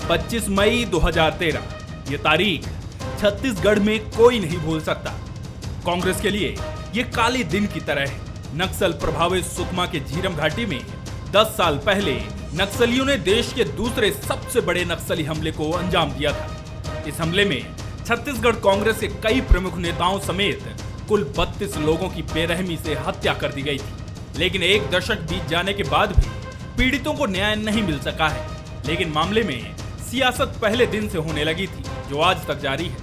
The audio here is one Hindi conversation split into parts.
25 मई 2013। ये तारीख छत्तीसगढ़ में कोई नहीं भूल सकता। कांग्रेस के लिए ये काले दिन की तरह है। नक्सल प्रभावित सुकमा के झीरम घाटी में 10 साल पहले नक्सलियों ने देश के दूसरे सबसे बड़े नक्सली हमले को अंजाम दिया था। इस हमले में छत्तीसगढ़ कांग्रेस के कई प्रमुख नेताओं समेत कुल 32 लोगों की बेरहमी से हत्या कर दी गई थी। लेकिन एक दशक बीत जाने के बाद भी पीड़ितों को न्याय नहीं मिल सका है। लेकिन मामले में सियासत पहले दिन से होने लगी थी, जो आज तक जारी है।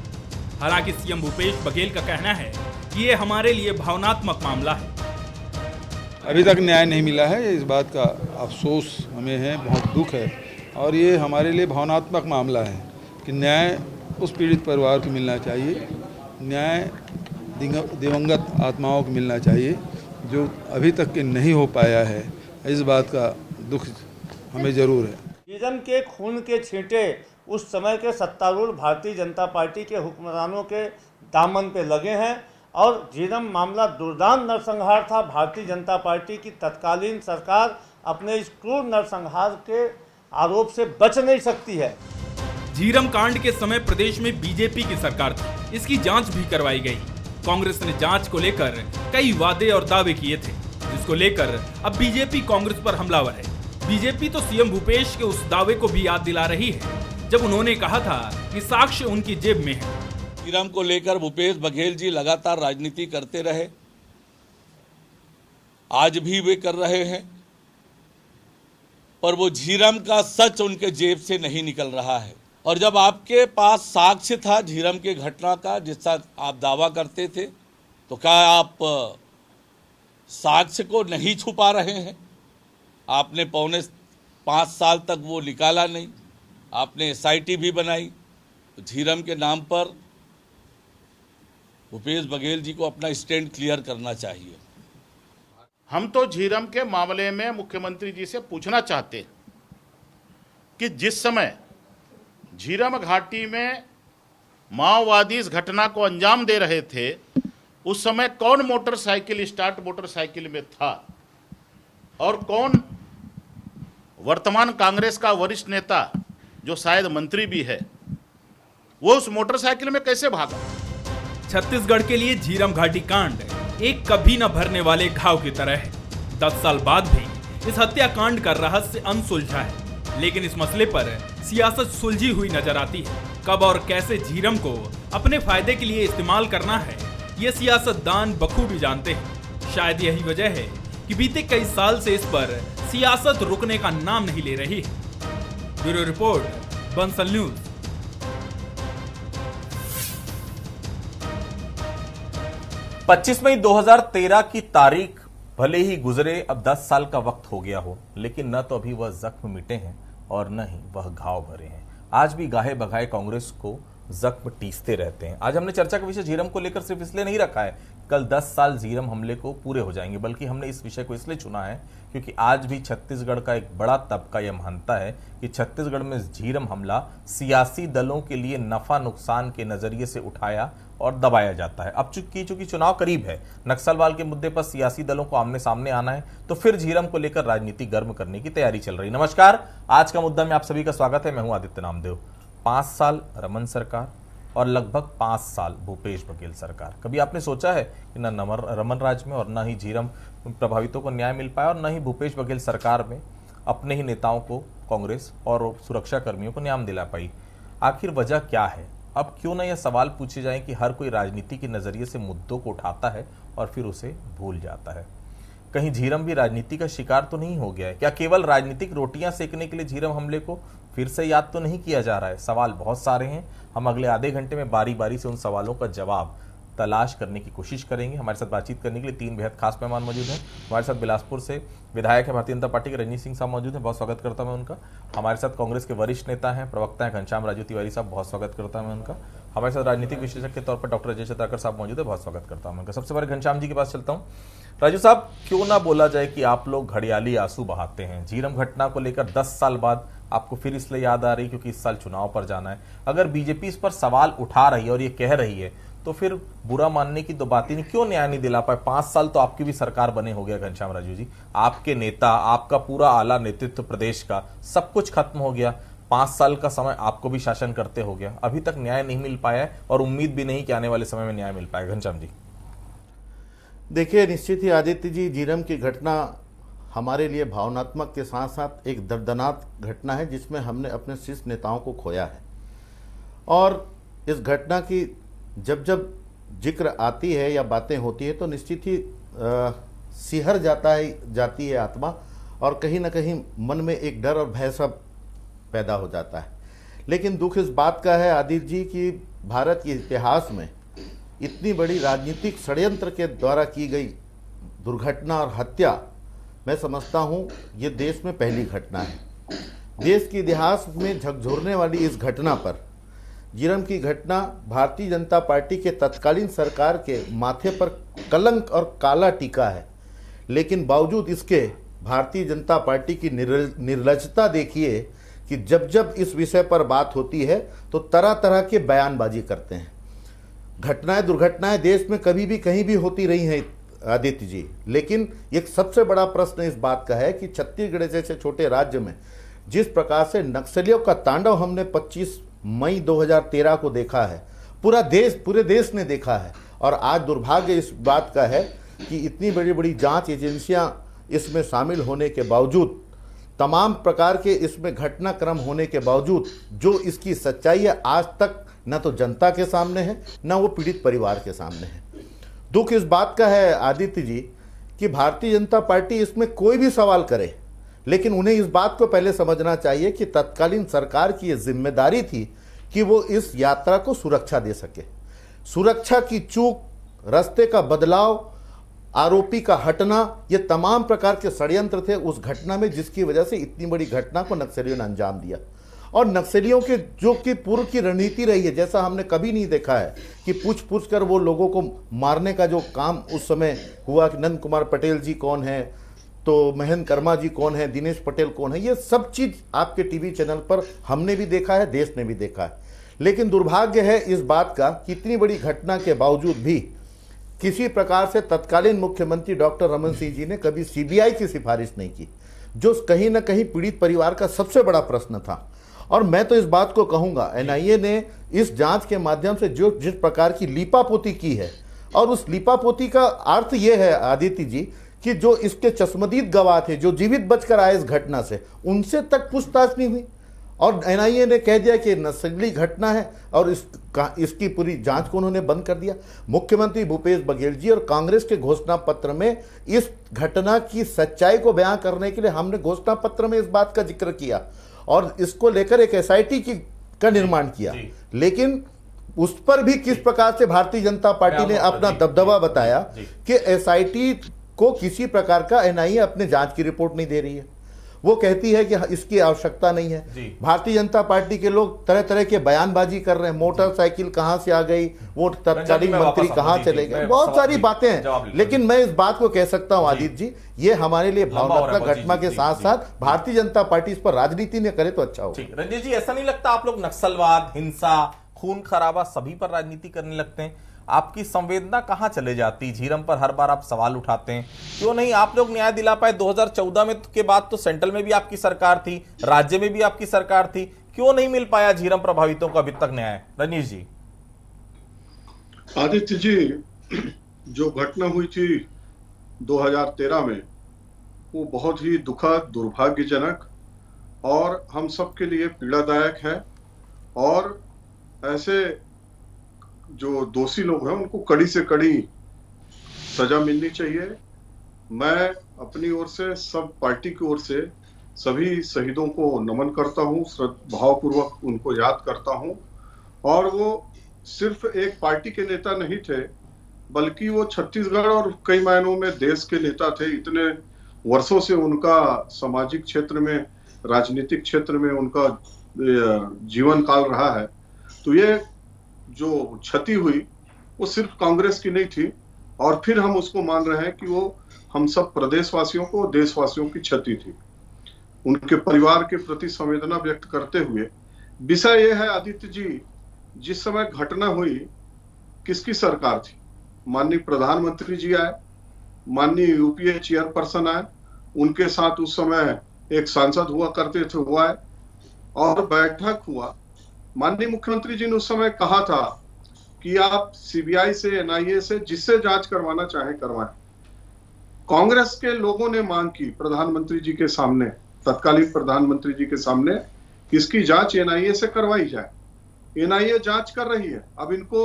हालांकि सीएम भूपेश बघेल का कहना है कि ये हमारे लिए भावनात्मक मामला है। अभी तक न्याय नहीं मिला है, इस बात का अफसोस हमें है, बहुत दुख है। और ये हमारे लिए भावनात्मक मामला है कि न्याय उस पीड़ित परिवार को मिलना चाहिए, न्याय दिवंगत आत्माओं को मिलना चाहिए, जो अभी तक के नहीं हो पाया है। इस बात का दुख हमें जरूर है। झीरम के खून के छींटे उस समय के सत्तारूढ़ भारतीय जनता पार्टी के हुक्मरानों के दामन पे लगे हैं और झीरम मामला दुर्दांत नरसंहार था। भारतीय जनता पार्टी की तत्कालीन सरकार अपने इस क्रूर नरसंहार के आरोप से बच नहीं सकती है। झीरम कांड के समय प्रदेश में बीजेपी की सरकार थी। इसकी जांच भी करवाई गई। कांग्रेस ने जांच को लेकर कई वादे और दावे किए थे, जिसको लेकर अब बीजेपी कांग्रेस पर हमलावर है। बीजेपी तो सीएम भूपेश के उस दावे को भी याद दिला रही है जब उन्होंने कहा था कि साक्ष्य उनकी जेब में है। झीरम को लेकर भूपेश बघेल जी लगातार राजनीति करते रहे, आज भी वे कर रहे हैं, पर वो झीरम का सच उनके जेब से नहीं निकल रहा है। और जब आपके पास साक्ष्य था झीरम के घटना का, जिसका आप दावा करते थे, तो क्या आप साक्ष्य को नहीं छुपा रहे हैं? आपने 5 साल तक वो निकाला नहीं, आपने एसआईटी भी बनाई। तो झीरम के नाम पर भूपेश बघेल जी को अपना स्टैंड क्लियर करना चाहिए। हम तो झीरम के मामले में मुख्यमंत्री जी से पूछना चाहते कि जिस समय झीरम घाटी में माओवादी इस घटना को अंजाम दे रहे थे, उस समय कौन मोटरसाइकिल स्टार्ट मोटरसाइकिल में था और कौन वर्तमान कांग्रेस का वरिष्ठ नेता जो शायद मंत्री भी है, वो उस मोटरसाइकिल में कैसे भागा? छत्तीसगढ़ के लिए झीरम घाटी कांड एक कभी न भरने वाले घाव की तरह है। 10 साल बाद भी इस हत्याकांड का रहस्य अनसुलझा है। लेकिन इस मसले पर सियासत सुलझी हुई नजर आती है। कब और कैसे झीरम को अपने फायदे के लिए इस्तेमाल करना है, ये सियासतदान बखूबी जानते हैं। शायद यही वजह है कि बीते कई साल से इस पर सियासत रुकने का नाम नहीं ले रही है। Bureau report, Bansal news. 25 मई 2013 की तारीख भले ही गुजरे अब 10 साल का वक्त हो गया हो, लेकिन न तो अभी वह जख्म मिटे हैं और न ही वह घाव भरे हैं। आज भी गाहे बगाए कांग्रेस को जख्म टीसते रहते हैं। आज हमने चर्चा का विषय झीरम को लेकर सिर्फ इसलिए नहीं रखा है कल 10 साल झीरम हमले को पूरे हो जाएंगे, बल्कि हमने इस विषय को इसलिए चुना है क्योंकि आज भी छत्तीसगढ़ का एक बड़ा तबका यह मानता है कि छत्तीसगढ़ में झीरम हमला सियासी दलों के लिए नफा नुकसान के नजरिए से उठाया और दबाया जाता है। अब चूंकि चुनाव करीब है, नक्सलवाद के मुद्दे पर सियासी दलों को आमने सामने आना है, तो फिर झीरम को लेकर राजनीति गर्म करने की तैयारी चल रही। नमस्कार, आज का मुद्दा में आप सभी का स्वागत है। मैं हूं आदित्य नामदेव। 5 साल रमन सरकार और लगभग 5 साल भूपेश बघेल सरकार। कभी आपने सोचा है कि न रमन राज में और न ही झीरम प्रभावितों को न्याय मिल पाया और न ही भूपेश बघेल सरकार में अपने ही नेताओं को कांग्रेस और सुरक्षा कर्मियों को न्याय दिला पाई? आखिर वजह क्या है? अब क्यों न यह सवाल पूछे जाएं कि हर कोई राजनीति के नजरिए से मुद्दों को उठाता है और फिर उसे भूल जाता है। कहीं झीरम भी राजनीति का शिकार तो नहीं हो गया है? क्या केवल राजनीतिक रोटियां सेकने के लिए झीरम हमले को फिर से याद तो नहीं किया जा रहा है? सवाल बहुत सारे हैं। हम अगले आधे घंटे में बारी बारी से उन सवालों का जवाब तलाश करने की कोशिश करेंगे। हमारे साथ बातचीत करने के लिए 3 बेहद खास मेहमान मौजूद हैं। हमारे साथ बिलासपुर से विधायक है भारतीय जनता पार्टी के रजनीश सिंह साहब मौजूद हैं, बहुत स्वागत करता हूं मैं उनका। हमारे साथ कांग्रेस के वरिष्ठ नेता हैं, प्रवक्ता हैं घनश्याम राजू तिवारी साहब, बहुत स्वागत करता हूं मैं उनका। हमारे साथ राजनीतिक विशेषज्ञ के तौर पर डॉक्टर अजय चतराकर साहब मौजूद है, बहुत स्वागत करता हूं मैं उनका। सबसे पहले घनश्याम जी के पास चलता हूं। राजू साहब, क्यों ना बोला जाए कि आप लोग घड़ियाली आंसू बहाते हैं? झीरम घटना को लेकर 10 साल बाद आपको फिर इसलिए याद आ रही क्योंकि इस साल चुनाव पर जाना है। अगर बीजेपी इस पर सवाल उठा रही है और ये कह रही है तो फिर बुरा मानने की तो बात ही नहीं। क्यों न्याय नहीं दिला पाए? 5 साल तो आपकी भी सरकार बने हो गया घनश्याम राजू जी, आपके नेता, आपका पूरा आला नेतृत्व प्रदेश का, सब कुछ खत्म हो गया, 5 साल का समय आपको भी शासन करते हो गया, अभी तक न्याय नहीं मिल पाया है और उम्मीद भी नहीं कि आने वाले समय में न्याय मिल पाएगा। घनश्याम जी, देखिए, निश्चित ही आदित्य जी, झीरम की घटना हमारे लिए भावनात्मक के साथ साथ एक दर्दनाक घटना है जिसमें हमने अपने शीर्ष नेताओं को खोया है। और इस घटना की जब जब जिक्र आती है या बातें होती है तो निश्चित ही सिहर जाती है आत्मा, और कहीं ना कहीं मन में एक डर और भय सब पैदा हो जाता है। लेकिन दुख इस बात का है आदित्य जी कि भारत के इतिहास में इतनी बड़ी राजनीतिक षड्यंत्र के द्वारा की गई दुर्घटना और हत्या, मैं समझता हूँ ये देश में पहली घटना है। देश के इतिहास में झकझोरने वाली इस घटना पर, झीरम की घटना भारतीय जनता पार्टी के तत्कालीन सरकार के माथे पर कलंक और काला टीका है। लेकिन बावजूद इसके भारतीय जनता पार्टी की निर्लजता देखिए कि जब जब इस विषय पर बात होती है तो तरह तरह के बयानबाजी करते हैं। घटनाएं, दुर्घटनाएं देश में कभी भी कहीं भी होती रही हैं आदित्य जी, लेकिन एक सबसे बड़ा प्रश्न इस बात का है कि छत्तीसगढ़ जैसे छोटे राज्य में जिस प्रकार से नक्सलियों का तांडव हमने 25 मई 2013 को देखा है, पूरे देश ने देखा है। और आज दुर्भाग्य इस बात का है कि इतनी बड़ी बड़ी जांच एजेंसियां इसमें शामिल होने के बावजूद, तमाम प्रकार के इसमें घटनाक्रम होने के बावजूद जो इसकी सच्चाई है आज तक न तो जनता के सामने है न वो पीड़ित परिवार के सामने है। दुख इस बात का है आदित्य जी कि भारतीय जनता पार्टी इसमें कोई भी सवाल करे, लेकिन उन्हें इस बात को पहले समझना चाहिए कि तत्कालीन सरकार की ये जिम्मेदारी थी कि वो इस यात्रा को सुरक्षा दे सके। सुरक्षा की चूक, रास्ते का बदलाव, आरोपी का हटना, ये तमाम प्रकार के षड्यंत्र थे उस घटना में, जिसकी वजह से इतनी बड़ी घटना को नक्सलियों ने अंजाम दिया। और नक्सलियों के जो कि पूर्व की रणनीति रही है, जैसा हमने कभी नहीं देखा है कि पूछ कर वो लोगों को मारने का जो काम उस समय हुआ कि नंद कुमार पटेल जी कौन है, तो महेंद्र कर्मा जी कौन है, दिनेश पटेल कौन है, ये सब चीज़ आपके टीवी चैनल पर हमने भी देखा है, देश ने भी देखा है। लेकिन दुर्भाग्य है इस बात का कि इतनी बड़ी घटना के बावजूद भी किसी प्रकार से तत्कालीन मुख्यमंत्री डॉक्टर रमन सिंह जी ने कभी सीबीआई की सिफारिश नहीं की, जो कहीं ना कहीं पीड़ित परिवार का सबसे बड़ा प्रश्न था। और मैं तो इस बात को कहूंगा, एनआईए ने इस जांच के माध्यम से जो जिस प्रकार की लीपापोती की है, और उस लीपापोती का अर्थ यह है आदित्य जी कि जो इसके चश्मदीद गवाह थे, जो जीवित बचकर आए इस घटना से, उनसे तक पूछताछ नहीं हुई। और एनआईए ने कह दिया कि नस्ली घटना है और इसकी पूरी जांच को उन्होंने बंद कर दिया। मुख्यमंत्री भूपेश बघेल जी और कांग्रेस के घोषणा पत्र में इस घटना की सच्चाई को बयां करने के लिए हमने घोषणा पत्र में इस बात का जिक्र किया और इसको लेकर एक एसआईटी का निर्माण किया। लेकिन उस पर भी किस प्रकार से भारतीय जनता पार्टी ने अपना दबदबा बताया कि एसआईटी को किसी प्रकार का एनआईए अपने जांच की रिपोर्ट नहीं दे रही है। वो कहती है कि इसकी आवश्यकता नहीं है। भारतीय जनता पार्टी के लोग तरह तरह के बयानबाजी कर रहे हैं, मोटरसाइकिल कहां से आ गई, वो तत्कालीन मंत्री कहां चले गए, बहुत सारी बातें हैं। लेकिन मैं इस बात को कह सकता हूं आदित्य जी, ये हमारे लिए भावनात्मक घटना के साथ साथ भारतीय जनता पार्टी इस पर राजनीति ने करे तो अच्छा हो। रंजीत जी, ऐसा नहीं लगता आप लोग नक्सलवाद, हिंसा, खून खराबा सभी पर राजनीति करने लगते हैं? आपकी संवेदना कहां चले जाती? झीरम पर हर बार आप सवाल उठाते हैं, क्यों नहीं आप लोग न्याय दिला पाए? 2014 में के बाद तो सेंट्रल में भी आपकी सरकार थी, राज्य में भी आपकी सरकार थी, क्यों नहीं मिल पाया झीरम प्रभावितों को अभी तक न्याय? रनीश जी। आदित्य जी, जो घटना हुई थी 2013 में, वो बहुत ही दुखद, दुर्भाग्यजनक और हम सबके लिए पीड़ादायक है। और ऐसे जो दोषी लोग हैं उनको कड़ी से कड़ी सजा मिलनी चाहिए। मैं अपनी ओर से, सब पार्टी की ओर से सभी शहीदों को नमन करता हूं, भावपूर्वक उनको याद करता हूं। और वो सिर्फ एक पार्टी के नेता नहीं थे, बल्कि वो छत्तीसगढ़ और कई मायनों में देश के नेता थे। इतने वर्षों से उनका सामाजिक क्षेत्र में, राजनीतिक क्षेत्र में उनका जीवन काल रहा है। तो ये जो क्षति हुई वो सिर्फ कांग्रेस की नहीं थी, और फिर हम उसको मान रहे हैं कि वो हम सब प्रदेशवासियों को, देशवासियों की क्षति थी। उनके परिवार के प्रति संवेदना व्यक्त करते हुए विषय यह है आदित्य जी, जिस समय घटना हुई किसकी सरकार थी? माननीय प्रधानमंत्री जी आए, माननीय यूपीए चेयरपर्सन आए, उनके साथ उस समय एक सांसद हुआ करते थे वो आए, और बैठक हुआ। माननीय मुख्यमंत्री जी ने उस समय कहा था कि आप सीबीआई से, एनआईए से, जिससे जांच करवाना चाहे करवाएं। कांग्रेस के लोगों ने मांग की प्रधानमंत्री जी के सामने, तत्कालीन प्रधानमंत्री जी के सामने, कि इसकी जांच एनआईए से करवाई जाए। एनआईए जांच कर रही है। अब इनको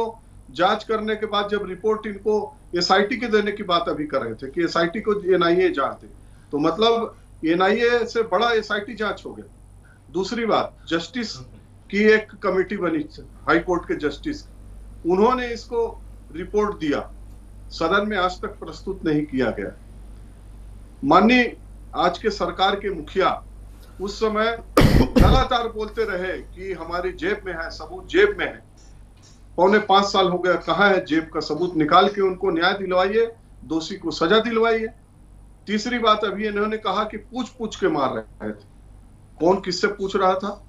जांच करने के बाद जब रिपोर्ट इनको एसआईटी के देने की बात अभी कर रहे थे कि एसआईटी को एनआईए जांच दे, तो मतलब एनआईए से बड़ा एसआईटी जांच हो गया। दूसरी बात, जस्टिस की एक कमेटी बनी हाई कोर्ट के जस्टिस, उन्होंने इसको रिपोर्ट दिया, सदन में आज तक प्रस्तुत नहीं किया गया। माननीय आज के सरकार के मुखिया उस समय लगातार बोलते रहे कि हमारी जेब में है सबूत, जेब में है। 4.25 साल हो गया, कहाँ है जेब का सबूत? निकाल के उनको न्याय दिलवाइए, दोषी को सजा दिलवाइए। तीसरी बात, अभी इन्होंने कहा कि पूछ पूछ के मार रहे थे। कौन किससे पूछ रहा था,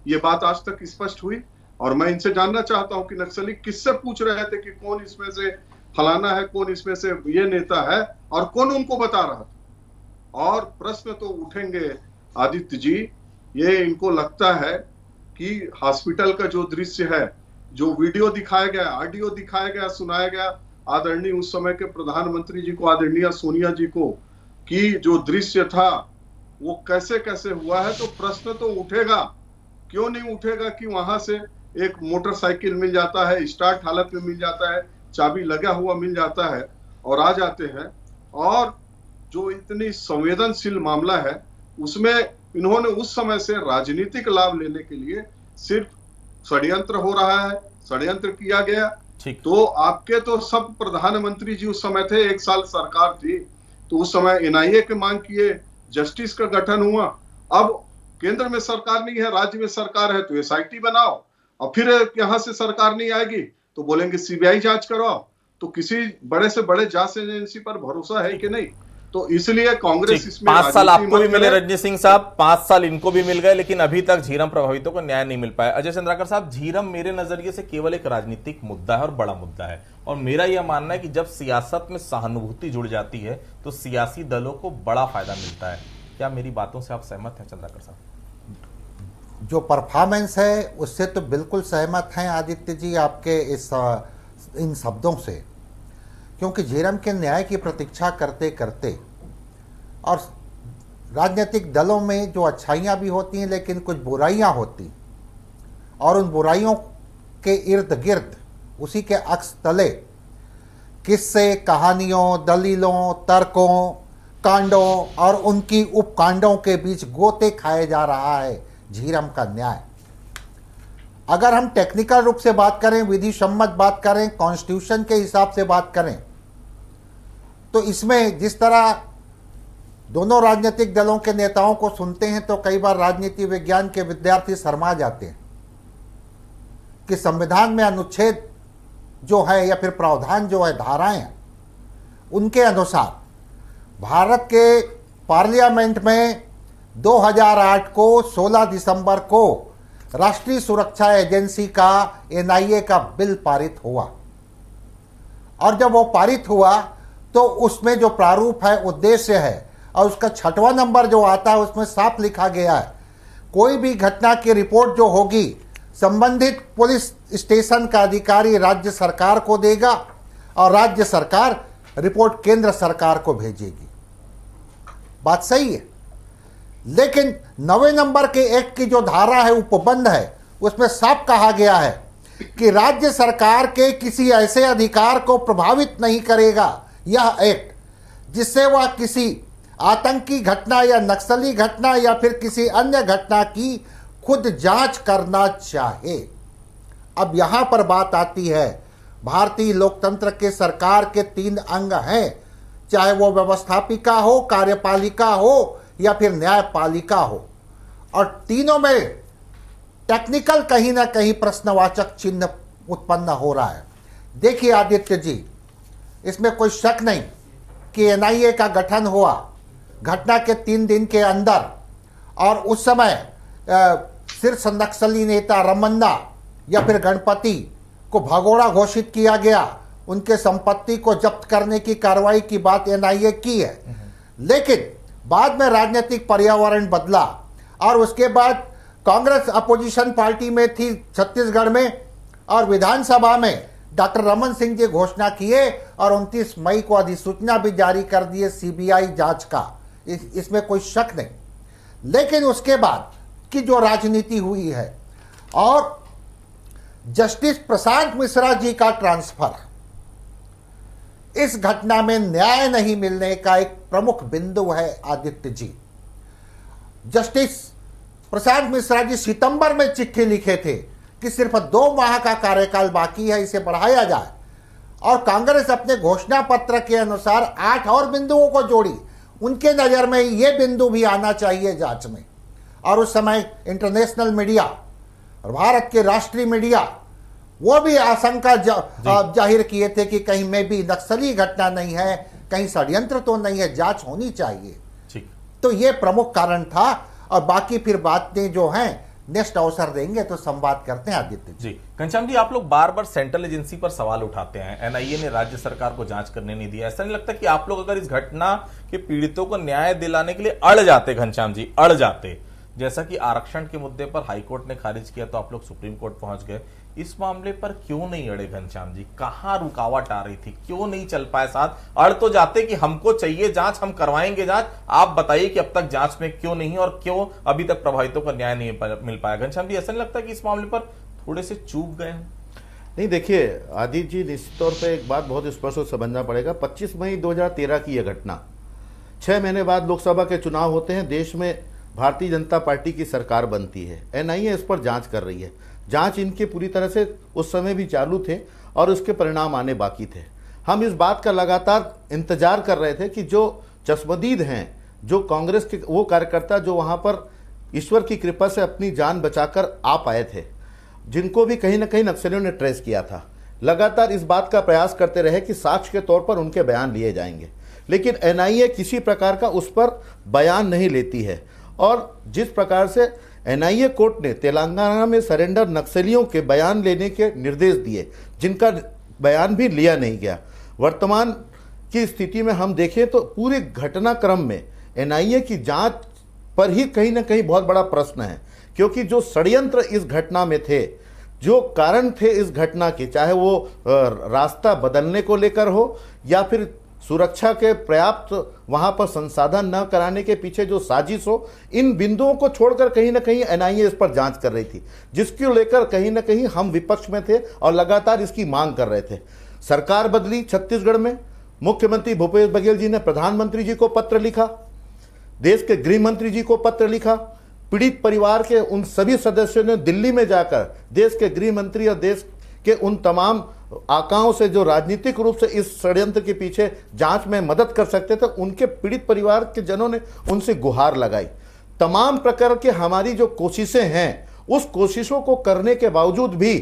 ये बात आज तक स्पष्ट हुई? और मैं इनसे जानना चाहता हूं कि नक्सली किससे पूछ रहे थे कि कौन इसमें से फलाना है, कौन इसमें से ये नेता है, और कौन उनको बता रहा था? और प्रश्न तो उठेंगे आदित्य जी, ये इनको लगता है कि हॉस्पिटल का जो दृश्य है, जो वीडियो दिखाया गया, ऑडियो दिखाया गया, सुनाया गया आदरणीय उस समय के प्रधानमंत्री जी को, आदरणीय सोनिया जी को, कि जो दृश्य था वो कैसे कैसे हुआ है, तो प्रश्न तो उठेगा। क्यों नहीं उठेगा कि वहां से एक मोटरसाइकिल मिल जाता है, स्टार्ट हालत में मिल जाता है, चाबी लगा हुआ मिल जाता है और आ जाते हैं। और जो इतनी संवेदनशील मामला है उसमें इन्होंने उस समय से राजनीतिक लाभ लेने के लिए सिर्फ षड्यंत्र हो रहा है, षड्यंत्र किया गया। तो आपके तो सब प्रधानमंत्री जी उस समय थे, 1 साल सरकार थी, तो उस समय एनआईए की मांग किए, जस्टिस का गठन हुआ। अब केंद्र में सरकार नहीं है, राज्य में सरकार है, तो एसआईटी बनाओ, और फिर यहां से सरकार नहीं आएगी तो बोलेंगे सीबीआई जांच कराओ। तो किसी बड़े से बड़े जांच एजेंसी पर भरोसा है कि नहीं? तो इसलिए कांग्रेस इसमें 5 साल आपको भी मिले रजनी सिंह साहब, 5 साल इनको भी मिल गए, लेकिन अभी तक झीरम प्रभावितों को न्याय नहीं मिल पाया। अजय चंद्राकर साहब, झीरम मेरे नजरिए से केवल एक राजनीतिक मुद्दा है और बड़ा मुद्दा है, और मेरा यह मानना है कि जब सियासत में सहानुभूति जुड़ जाती है तो सियासी दलों को बड़ा फायदा मिलता है। क्या मेरी बातों से आप सहमत हैं चंद्राकर साहब? जो परफॉर्मेंस है उससे तो बिल्कुल सहमत हैं आदित्य जी आपके इन शब्दों से, क्योंकि झीरम के न्याय की प्रतीक्षा करते करते, और राजनीतिक दलों में जो अच्छाइयाँ भी होती हैं लेकिन कुछ बुराइयाँ होती, और उन बुराइयों के इर्द गिर्द उसी के अक्स तले किस्से, कहानियों, दलीलों, तर्कों, कांडों और उनकी उपकांडों के बीच गोते खाए जा रहा है झीरम का न्याय। अगर हम टेक्निकल रूप से बात करें, विधि सम्मत बात करें, कॉन्स्टिट्यूशन के हिसाब से बात करें, तो इसमें जिस तरह दोनों राजनीतिक दलों के नेताओं को सुनते हैं तो कई बार राजनीति विज्ञान के विद्यार्थी शर्मा जाते हैं कि संविधान में अनुच्छेद जो है या फिर प्रावधान जो है, धाराएं, उनके अनुसार भारत के पार्लियामेंट में 2008 को 16 दिसंबर को राष्ट्रीय सुरक्षा एजेंसी का, एनआईए का बिल पारित हुआ, और जब वो पारित हुआ तो उसमें जो प्रारूप है, उद्देश्य है, और उसका 6वां नंबर जो आता है उसमें साफ लिखा गया है, कोई भी घटना की रिपोर्ट जो होगी संबंधित पुलिस स्टेशन का अधिकारी राज्य सरकार को देगा और राज्य सरकार रिपोर्ट केंद्र सरकार को भेजेगी। बात सही है, लेकिन 9वें नंबर के एक्ट की जो धारा है, उपबंध है, उसमें साफ कहा गया है कि राज्य सरकार के किसी ऐसे अधिकार को प्रभावित नहीं करेगा यह एक्ट जिससे वह किसी आतंकी घटना या नक्सली घटना या फिर किसी अन्य घटना की खुद जांच करना चाहे। अब यहां पर बात आती है, भारतीय लोकतंत्र के सरकार के 3 अंग हैं, चाहे वो व्यवस्थापिका हो, कार्यपालिका हो या फिर न्यायपालिका हो, और तीनों में टेक्निकल कहीं ना कहीं प्रश्नवाचक चिन्ह उत्पन्न हो रहा है। देखिए आदित्य जी, इसमें कोई शक नहीं कि एनआईए का गठन हुआ घटना के 3 दिन के अंदर, और उस समय शीर्ष नक्सली नेता रमन्ना या फिर गणपति को भगोड़ा घोषित किया गया, उनके संपत्ति को जब्त करने की कार्रवाई की बात एनआईए की है। लेकिन बाद में राजनीतिक पर्यावरण बदला और उसके बाद कांग्रेस अपोजिशन पार्टी में थी छत्तीसगढ़ में, और विधानसभा में डॉक्टर रमन सिंह जी घोषणा किए और 29 मई को अधिसूचना भी जारी कर दिए सीबीआई जांच का, इसमें कोई शक नहीं। लेकिन उसके बाद की जो राजनीति हुई है और जस्टिस प्रशांत मिश्रा जी का ट्रांसफर, इस घटना में न्याय नहीं मिलने का एक प्रमुख बिंदु है आदित्य जी। जस्टिस प्रशांत मिश्रा जी सितंबर में चिट्ठी लिखे थे कि सिर्फ 2 माह का कार्यकाल बाकी है, इसे बढ़ाया जाए, और कांग्रेस अपने घोषणा पत्र के अनुसार 8 और बिंदुओं को जोड़ी। उनके नज़र में ये बिंदु भी आना चाहिए जांच में। और उस समय इंटरनेशनल मीडिया और भारत के राष्ट्रीय मीडिया वो भी आशंका जाहिर किए थे कि कहीं में भी नक्सली घटना नहीं है, कहीं षड्यंत्र तो नहीं है, जांच होनी चाहिए। तो ये प्रमुख कारण था। और बाकी फिर बातें जो हैं नेक्स्ट अवसर देंगे तो संवाद करते हैं आदित्य जी। घनश्याम जी, आप लोग बार बार सेंट्रल एजेंसी पर सवाल उठाते हैं, एनआईए ने राज्य सरकार को जांच करने नहीं दिया। ऐसा नहीं लगता कि आप लोग अगर इस घटना के पीड़ितों को न्याय दिलाने के लिए अड़ जाते, घनश्याम जी अड़ जाते, जैसा कि आरक्षण के मुद्दे पर हाईकोर्ट ने खारिज किया तो आप लोग सुप्रीम कोर्ट पहुंच गए, इस मामले पर क्यों नहीं अड़े घनश्याम जी? कहां रुकावट आ रही थी, क्यों नहीं चल पाए साथ? अड़ तो जाते कि हमको चाहिए जांच, हम करवाएंगे जांच। आप बताइए कि अब तक जांच में क्यों नहीं और क्यों अभी तक प्रभावितों को न्याय नहीं मिल पाया? घनश्याम जी, ऐसा नहीं लगता कि इस मामले पर थोड़े से चूक गए हैं? नहीं, देखिए आदित्य जी, निश्चित तौर पर एक बात बहुत स्पष्ट और समझना पड़ेगा। 25 मई 2013 की यह घटना, 6 महीने बाद लोकसभा के चुनाव होते हैं, देश में भारतीय जनता पार्टी की सरकार बनती है, एनआईए इस पर जांच कर रही है। जांच इनके पूरी तरह से उस समय भी चालू थे और उसके परिणाम आने बाकी थे। हम इस बात का लगातार इंतजार कर रहे थे कि जो चश्मदीद हैं, जो कांग्रेस के वो कार्यकर्ता जो वहां पर ईश्वर की कृपा से अपनी जान बचाकर आ पाए थे, जिनको भी कहीं ना कहीं नक्सलियों ने ट्रेस किया था, लगातार इस बात का प्रयास करते रहे कि साक्ष्य के तौर पर उनके बयान लिए जाएंगे। लेकिन एनआईए किसी प्रकार का उस पर बयान नहीं लेती है। और जिस प्रकार से एनआईए कोर्ट ने तेलंगाना में सरेंडर नक्सलियों के बयान लेने के निर्देश दिए, जिनका बयान भी लिया नहीं गया। वर्तमान की स्थिति में हम देखें तो पूरे घटनाक्रम में एनआईए की जांच पर ही कहीं ना कहीं बहुत बड़ा प्रश्न है, क्योंकि जो षड्यंत्र इस घटना में थे, जो कारण थे इस घटना के, चाहे वो रास्ता बदलने को लेकर हो या फिर सुरक्षा के पर्याप्त वहां पर संसाधन न कराने के पीछे जो साजिश हो, इन बिंदुओं को छोड़कर कहीं ना कहीं एनआईए इस पर जांच कर रही थी, जिसको लेकर कहीं ना कहीं हम विपक्ष में थे और लगातार इसकी मांग कर रहे थे। सरकार बदली छत्तीसगढ़ में, मुख्यमंत्री भूपेश बघेल जी ने प्रधानमंत्री जी को पत्र लिखा, देश के गृह मंत्री जी को पत्र लिखा, पीड़ित परिवार के उन सभी सदस्यों ने दिल्ली में जाकर देश के गृह मंत्री और देश के उन तमाम आकाओं से जो राजनीतिक रूप से इस षड्यंत्र के पीछे जांच में मदद कर सकते थे, उनके पीड़ित परिवार के जनों ने उनसे गुहार लगाई। तमाम प्रकार के हमारी जो कोशिशें हैं, उस कोशिशों को करने के बावजूद भी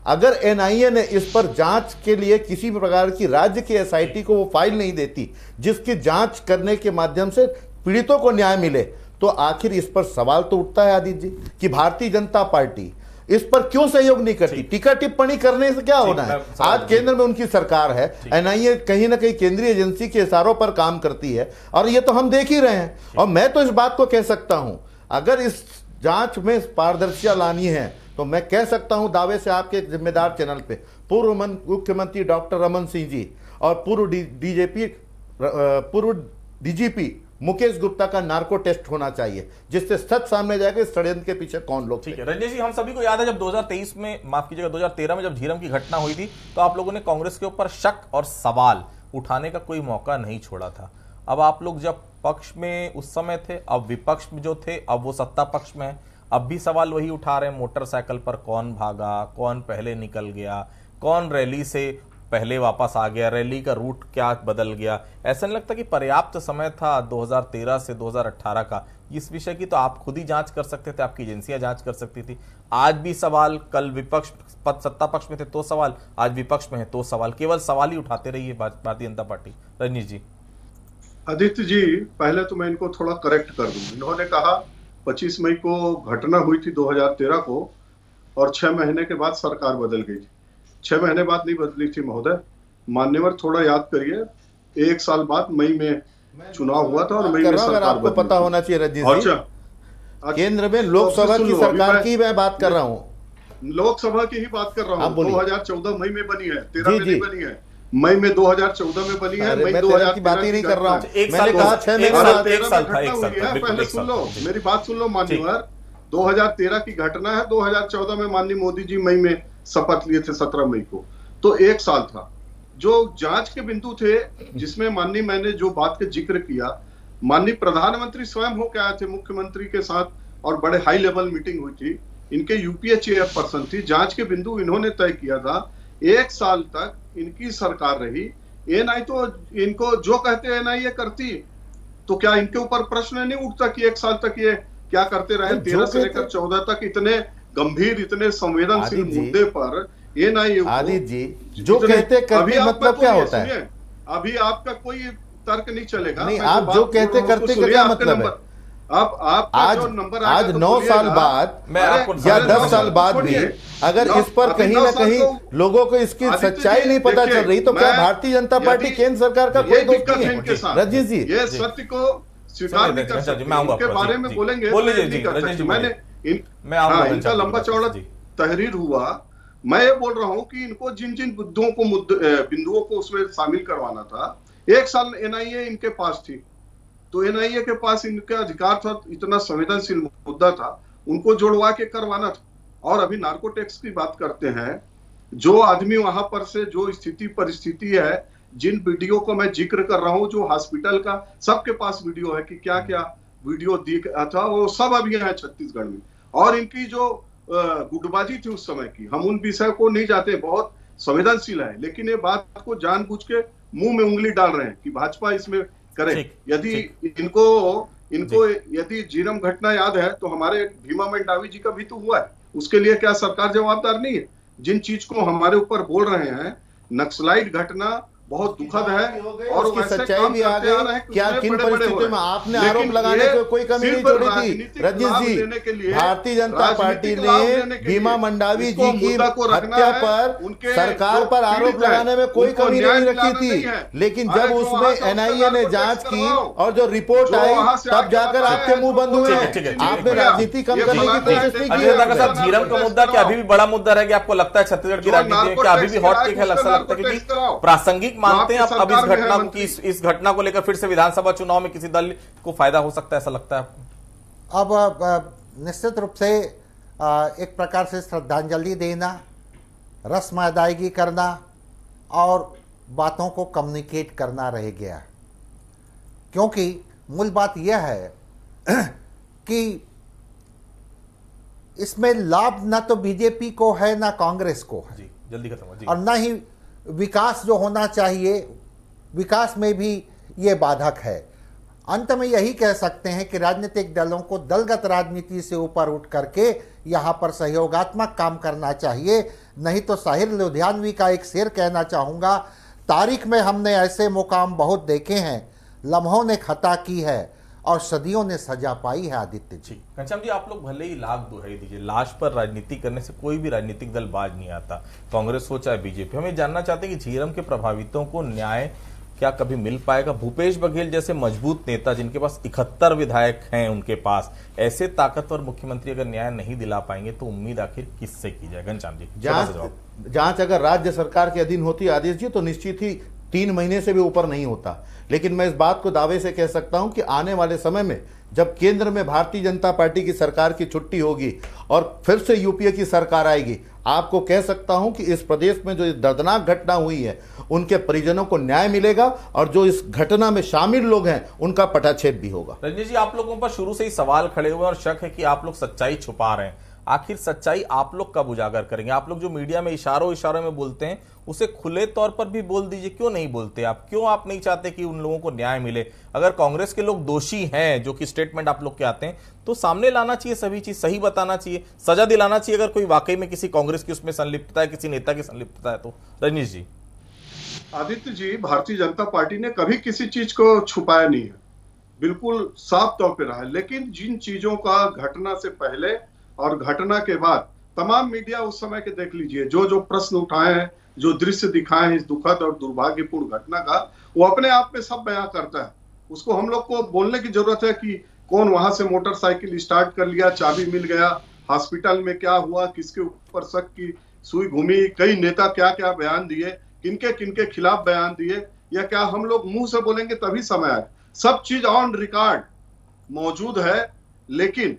अगर एनआईए ने इस पर जांच के लिए किसी भी प्रकार की राज्य की एसआईटी को वो फाइल नहीं देती जिसकी जांच करने के माध्यम से पीड़ितों को न्याय मिले, तो आखिर इस पर सवाल तो उठता है आदित्य जी कि भारतीय जनता पार्टी इस पर क्यों सहयोग नहीं करती? टीका टिप्पणी करने से क्या होना है? आज केंद्र में उनकी सरकार है, एनआईए कहीं ना कहीं केंद्रीय एजेंसी के इशारों पर काम करती है और ये तो हम देख ही रहे हैं। और मैं तो इस बात को कह सकता हूं, अगर इस जांच में पारदर्शिता लानी है तो मैं कह सकता हूं दावे से आपके जिम्मेदार चैनल पे, पूर्व मुख्यमंत्री डॉक्टर रमन सिंह जी और पूर्व डीजीपी मुकेश गुप्ता का नार्को टेस्ट होना चाहिए, जिससे सच सामने जाएगा इस षड्यंत्र के पीछे कौन लोग। ठीक है रंजन जी, हम सभी को याद है जब 2023 में, माफ कीजिएगा 2013 में जब झीरम की घटना हुई थी तो आप लोगों ने कांग्रेस के ऊपर शक और सवाल उठाने का कोई मौका नहीं छोड़ा था। अब आप लोग जब पक्ष में उस समय थे, अब विपक्ष में जो थे, अब वो सत्ता पक्ष में है, अब भी सवाल वही उठा रहे हैं। मोटरसाइकिल पर कौन भागा, कौन पहले निकल गया, कौन रैली से पहले वापस आ गया, रैली का रूट क्या बदल गया? ऐसा नहीं लगता कि पर्याप्त समय था 2013 से 2018 का? इस विषय की तो आप खुद ही जांच कर सकते थे, आपकी एजेंसियां जांच कर सकती थी। आज भी सवाल, कल विपक्ष सत्ता पक्ष में थे तो सवाल, आज विपक्ष में है तो सवाल, केवल सवाल ही उठाते रहिए भारतीय जनता पार्टी। रजनीश जी। आदित्य जी, पहले तो मैं इनको थोड़ा करेक्ट कर दूं। इन्होंने कहा 25 मई को घटना हुई थी 2013 को और 6 महीने के बाद सरकार बदल गई थी। 6 महीने बाद नहीं बदली थी महोदय, मान्यवर थोड़ा याद करिए, 1 साल बाद मई में चुनाव हुआ था और मई में सरकार आपको पता होना चाहिए रजनीश जी। केंद्र में लोकसभा की सरकार की मैं बात कर रहा हूँ, लोकसभा की ही बात कर रहा आप हूँ। बोलिए। 2014 मई में बनी है, 13 जी, में जी। नहीं बनी है, मई में 2014 में बनी है। अरे मई मैं 2013 की बात ही नहीं कर रहा हूँ, एक मैंने साल कहा हो- 6 एक महीने साल- बाद। एक साल था, पहले बिल्कुल, सुन लो, जी। मेरी बात सुन लो मान्यवर। 2013 की घटना है, 2014 में माननीय मोदी जी मई में शपथ लिए थे, 17 मई को, तो 1 साल था। जो जांच के बिंदु थे, जिसमें माननीय मैंने जो बात का जिक्र किया, माननीय प्रधानमंत्री स्वयं होकर आए थे मुख्यमंत्री के साथ और बड़े हाई लेवल मीटिंग हुई थी। इनके यूपीए चेयरपर्सन थी, जांच के बिंदु इन्होंने तय किया था। 1 साल तक इनकी सरकार रही। एनआई तो इनको जो कहते एनआईए करती, तो क्या इनके ऊपर प्रश्न नहीं उठता कि 1 साल तक ये क्या करते रहे? 13 से लेकर 14 तक इतने गंभीर, इतने संवेदनशील मुद्दे पर एनआईए आदित्य जी जो कहते करते मतलब क्या होता है? अभी आपका कोई तर्क नहीं चलेगा। नहीं, मैं आप बात जो बोल कहते रहा हूं, करते उसको का सुनिए, क्या आपके मतलब है? नंबर। आप आज जो नंबर आज आएगा तो 9 साल बोलिएगा। बाद मैं आपको या अरे 10 9 साल बाद भी छोड़िए। अगर नौ- इस पर अभी कहीं 9 ना साल कहीं तो लोगों को इसकी आदित्य सच्चाई जी, नहीं पता देखिए, चल रही, तो क्या मैं- भारतीय जनता पार्टी यदि- केंद्र सरकार का ये कोई दोस्त दिक्कत नहीं है इनके है? साथ। रजनीश जी, ये सत्य को स्वीकार नहीं कर सकते। मैं आऊंगा इनके आपके पास, बारे में जी। बोलेंगे बोलिए तो जी, नहीं कर रजनीश सकते। जी, मैंने मैं आऊंगा इनका पंचायत लंबा की चौड़ा बात, जी। तहरीर हुआ। मैं ये बोल रहा हूं कि इनको जिन जिन बिंदुओं को उसमें शामिल करवाना था, 1 साल एनआईए इनके पास थी, तो एनआईए के पास इनका अधिकार था, इतना संवेदनशील मुद्दा था, उनको जोड़वा के करवाना था। और अभी नार्को टैक्स की बात करते हैं, जो आदमी वहां पर से जो स्थिति परिस्थिति है, जिन वीडियो को मैं जिक्र कर रहा हूं, जो हॉस्पिटल का सबके पास वीडियो है कि क्या क्या वीडियो दिख था, वो सब अभी है छत्तीसगढ़ में। और इनकी जो गुटबाजी थी उस समय की, हम उन विषय को नहीं जाते, बहुत संवेदनशील है, लेकिन ये बात को जानबूझ के मुंह में उंगली डाल रहे हैं कि भाजपा इसमें करे। यदि इनको यदि झीरम घटना याद है, तो हमारे भीमा मंडावी जी का भी तो हुआ है, उसके लिए क्या सरकार जवाबदार नहीं है? जिन चीज को हमारे ऊपर बोल रहे हैं, नक्सलाइट घटना बहुत दुखद है और उसकी वैसे सच्चाई काम भी आ करते आ रहे गई। हैं कि क्या उसमें किन बड़े-बड़े हो परिस्थितियों रहे में हैं। आपने लेकिन आरोप लगाने ये को कोई कमी नहीं सिर्फ छोड़ी थी? राजनीतिक रजनीश लाभ जी, लेने के लिए, भारतीय जनता पार्टी राजनीतिक लाभ ने लेने के भीमा लिए मंडावी इसको जी की मुद्दा को रखना हत्या है, पर उनके सरकार जो पर आरोप पीड़ित हैं, लगाने में कोई उनको कमी न्याय नहीं रखी दिलाना थी, नहीं है। लेकिन अरे जब जो वहां उसमें से एनआईए ने उसका जांच टैक्स की करवाओ, और जो रिपोर्ट जो आई, वहां से तब आके जाकर बताया आपके है, मुंह बंद हुए ठीक है, हैं। आपने राजनीति कम ये करने की फलाना कोशिश है, नहीं अजय की दादा है। साहब, झीरम का मुद्दा क्या अभी भी बड़ा मुद्दा रह गया? आपको लगता है छत्तीसगढ़ की जो राजनीति में क्या अभी भी हॉट केक है? ऐसा लगता है क्योंकि प्रासंगिक मानते हैं अब इस घटना को, कि इस घटना को लेकर फिर से विधानसभा चुनाव में किसी दल को फायदा हो सकता है, ऐसा लगता है आपको? अब निश्चित रूप से एक प्रकार से श्रद्धांजलि देना, रस्म अदायगी करना और बातों को कम्युनिकेट करना रह गया, क्योंकि मूल बात यह है कि इसमें लाभ ना तो बीजेपी को है ना कांग्रेस को है, जी जल्दी खत्म हो जी। और न ही विकास जो होना चाहिए, विकास में भी ये बाधक है। अंत में यही कह सकते हैं कि राजनीतिक दलों को दलगत राजनीति से ऊपर उठ करके यहाँ पर सहयोगात्मक काम करना चाहिए। नहीं तो साहिर लुधियानवी का एक शेर कहना चाहूँगा, तारीख में हमने ऐसे मुकाम बहुत देखे हैं, लम्हों ने खता की है और सदियों ने सजा पाई है। आदित्य जी, घनश्याम जी, आप लोग भले ही लाख दुहाई दीजिए, लाश पर राजनीति करने से कोई भी राजनीतिक दल बाज नहीं आता, कांग्रेस हो चाहे बीजेपी। हमें जानना चाहते हैं कि झीरम के प्रभावितों को न्याय क्या कभी मिल पाएगा? भूपेश बघेल जैसे मजबूत नेता जिनके पास 71 विधायक हैं, उनके पास ऐसे ताकतवर मुख्यमंत्री अगर न्याय नहीं दिला पाएंगे तो उम्मीद आखिर किससे की जाए? घनश्याम जी, जांच अगर राज्य सरकार के अधीन होती आदेश जी, तो निश्चित ही 3 महीने से भी ऊपर नहीं होता। लेकिन मैं इस बात को दावे से कह सकता हूं कि आने वाले समय में जब केंद्र में भारतीय जनता पार्टी की सरकार की छुट्टी होगी और फिर से यूपीए की सरकार आएगी, आपको कह सकता हूं कि इस प्रदेश में जो दर्दनाक घटना हुई है उनके परिजनों को न्याय मिलेगा और जो इस घटना में शामिल लोग हैं उनका पटाक्षेप भी होगा। रजनीश जी, आप लोगों पर शुरू से ही सवाल खड़े हुए और शक है कि आप लोग सच्चाई छुपा रहे हैं। आखिर सच्चाई आप लोग कब उजागर करेंगे? आप लोग जो मीडिया में इशारों में बोलते हैं उसे खुले तौर पर भी बोल दीजिए। क्यों नहीं बोलते आप? क्यों आप नहीं चाहते कि उन लोगों को न्याय मिले? अगर कांग्रेस के लोग दोषी हैं, जो कि स्टेटमेंट आप लोग के आते हैं, तो सामने लाना चाहिए, सभी चीज सही बताना चाहिए, सजा दिलाना चाहिए अगर कोई वाकई में किसी कांग्रेस की उसमें संलिप्तता है, किसी नेता की संलिप्तता है तो। रजनीश जी, आदित्य जी, भारतीय जनता पार्टी ने कभी किसी चीज को छुपाया नहीं है, बिल्कुल साफ तौर पे रहा है। लेकिन जिन चीजों का घटना से पहले और घटना के बाद तमाम मीडिया उस समय के देख लीजिए, जो जो प्रश्न उठाए हैं, जो दृश्य दिखाए हैं इस दुखद और दुर्भाग्यपूर्ण घटना का, वो अपने आप में सब बयां करता है। उसको हम लोग को बोलने की जरूरत है कि कौन वहां से मोटरसाइकिल स्टार्ट कर लिया, चाबी मिल गया, हॉस्पिटल में क्या हुआ, किसके ऊपर शक की सुई घूमी, कई नेता क्या क्या बयान दिए, किनके किनके खिलाफ बयान दिए, या क्या हम लोग मुंह से बोलेंगे तभी समय आए? सब चीज ऑन रिकॉर्ड मौजूद है। लेकिन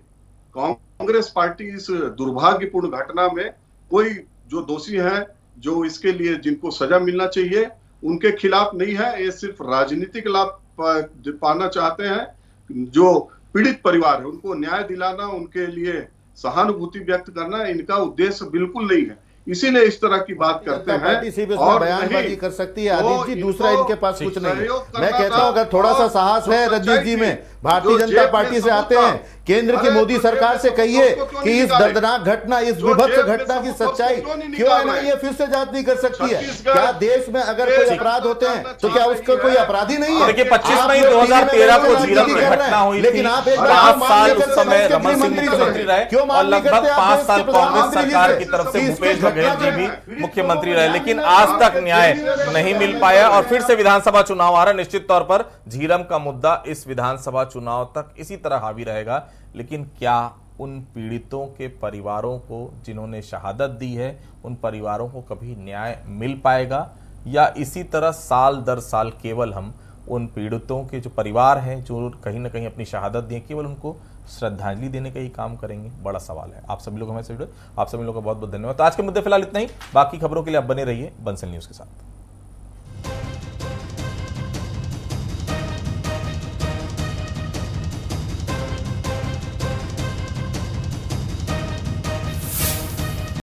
कांग्रेस पार्टी इस दुर्भाग्यपूर्ण घटना में कोई जो दोषी हैं, जो इसके लिए जिनको सजा मिलना चाहिए, उनके खिलाफ नहीं है। ये सिर्फ राजनीतिक लाभ पाना चाहते हैं। जो पीड़ित परिवार है उनको न्याय दिलाना, उनके लिए सहानुभूति व्यक्त करना इनका उद्देश्य बिल्कुल नहीं है, इसीलिए इस तरह की बात करते हैं। और बयानबाजी कर सकती है आदित्य जी, दूसरा इनके पास कुछ नहीं। मैं कहता हूं अगर थोड़ा सा साहस है रजनीश जी में, भारतीय जनता पार्टी से आते हैं, केंद्र की मोदी सरकार से कहिए कि इस दर्दनाक घटना, इस विभत्स घटना की सच्चाई क्यों एनआईए फिर से जांच नहीं कर सकती है? क्या देश में अगर कोई अपराध होते हैं तो क्या उसका कोई अपराधी नहीं है? देखिए 25 मई 2013 को झीरम में घटना हुई थी। 5 साल उस समय रमन सिंह मुख्यमंत्री रहे और लगभग 5 साल कांग्रेस सरकार की तरफ से भूपेश बघेल जी भी मुख्यमंत्री रहे, लेकिन आज तक न्याय नहीं मिल पाया। और फिर से विधानसभा चुनाव आ रहा है, निश्चित तौर पर झीरम का मुद्दा इस विधानसभा चुनाव तक इसी तरह हावी रहेगा। लेकिन क्या उन पीड़ितों के परिवारों को जिन्होंने शहादत दी है, उन परिवारों को कभी न्याय मिल पाएगा, या इसी तरह साल दर साल केवल हम उन पीड़ितों के जो परिवार हैं, जो कहीं ना कहीं अपनी शहादत दी, केवल उनको श्रद्धांजलि देने का ही काम करेंगे? बड़ा सवाल है। आप सभी लोग हमें आप सभी लोगों का बहुत बहुत धन्यवाद। तो आज के मुद्दे फिलहाल इतना ही। बाकी खबरों के लिए आप बने रहिए बंसल न्यूज के साथ।